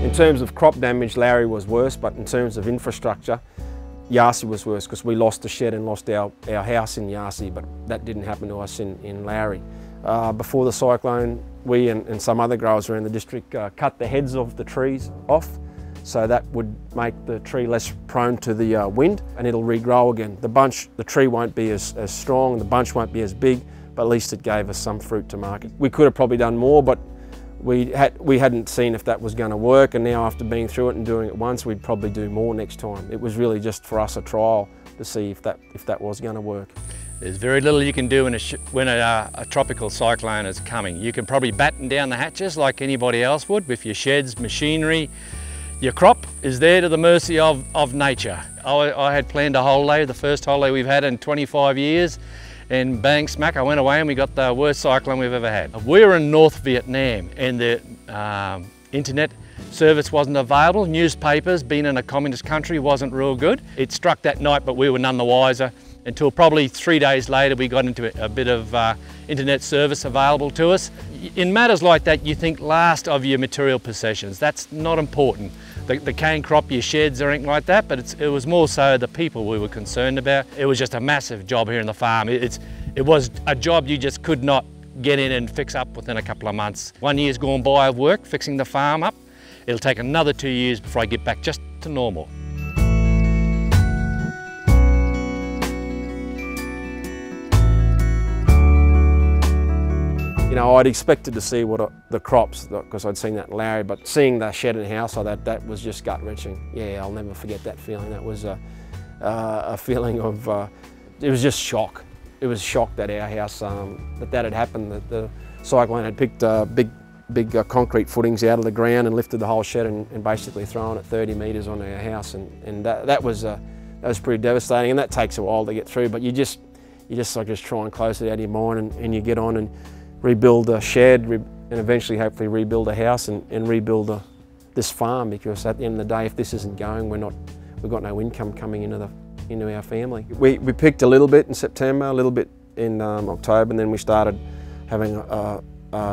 In terms of crop damage, Larry was worse, but in terms of infrastructure, Yasi was worse because we lost the shed and lost our house in Yasi, but that didn't happen to us in Larry. Before the cyclone, we and some other growers around the district cut the heads of the trees off, so that would make the tree less prone to the wind, and it'll regrow again. The tree won't be as strong, the bunch won't be as big, but at least it gave us some fruit to market. We could have probably done more, but we hadn't seen if that was going to work, and now after being through it and doing it once, we'd probably do more next time. It was really just for us a trial to see if that was going to work. There's very little you can do when a tropical cyclone is coming. You can probably batten down the hatches like anybody else would with your sheds, machinery. Your crop is there to the mercy of nature. I had planned a holiday, the first holiday we've had in 25 years, and bang smack, I went away and we got the worst cyclone we've ever had. We were in North Vietnam and the internet service wasn't available. Newspapers, being in a communist country, wasn't real good. It struck that night, but we were none the wiser until probably 3 days later we got into a bit of internet service available to us. In matters like that, you think last of your material possessions. That's not important. The cane crop, your sheds or anything like that, but it was more so the people we were concerned about. It was just a massive job here in the farm. It was a job you just could not get in and fix up within a couple of months. 1 year's gone by of work fixing the farm up. It'll take another 2 years before I get back just to normal. You know, I'd expected to see the crops, because I'd seen that in Larry, but seeing the shed and house like that was just gut-wrenching. Yeah, I'll never forget that feeling. That was a feeling of, it was just shock. It was shock that our house, that had happened, that the cyclone had picked big concrete footings out of the ground and lifted the whole shed and basically thrown it 30 metres on our house, and that was pretty devastating, and that takes a while to get through, but you just try and close it out of your mind and you get on and rebuild a shed and eventually hopefully rebuild a house and rebuild this farm, because at the end of the day, if this isn't going, we've got no income coming into our family. We picked a little bit in September, a little bit in October, and then we started having a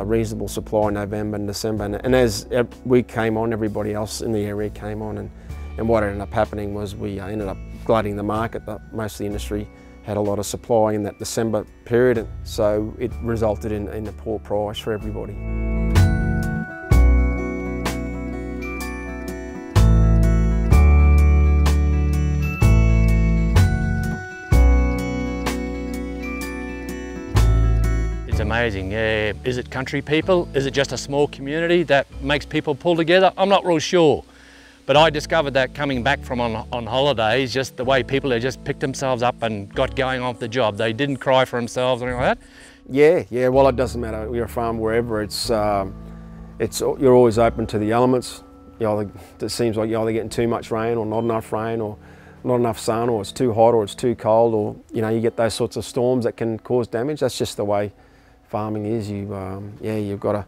reasonable supply in November and December, and as we came on, everybody else in the area came on, and what ended up happening was we ended up glutting the market. Most of the industry had a lot of supply in that December period, and so it resulted in a poor price for everybody. It's amazing. Is it country people? Is it just a small community that makes people pull together? I'm not real sure. But I discovered that coming back from on holidays, just the way people had just picked themselves up and got going on with the job. They didn't cry for themselves or anything like that. Yeah, well, it doesn't matter. You're a farm wherever. You're always open to the elements. It seems like you're either getting too much rain or not enough rain, or not enough sun, or it's too hot or it's too cold, or you get those sorts of storms that can cause damage. That's just the way farming is. You've got to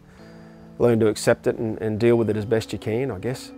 learn to accept it and deal with it as best you can, I guess.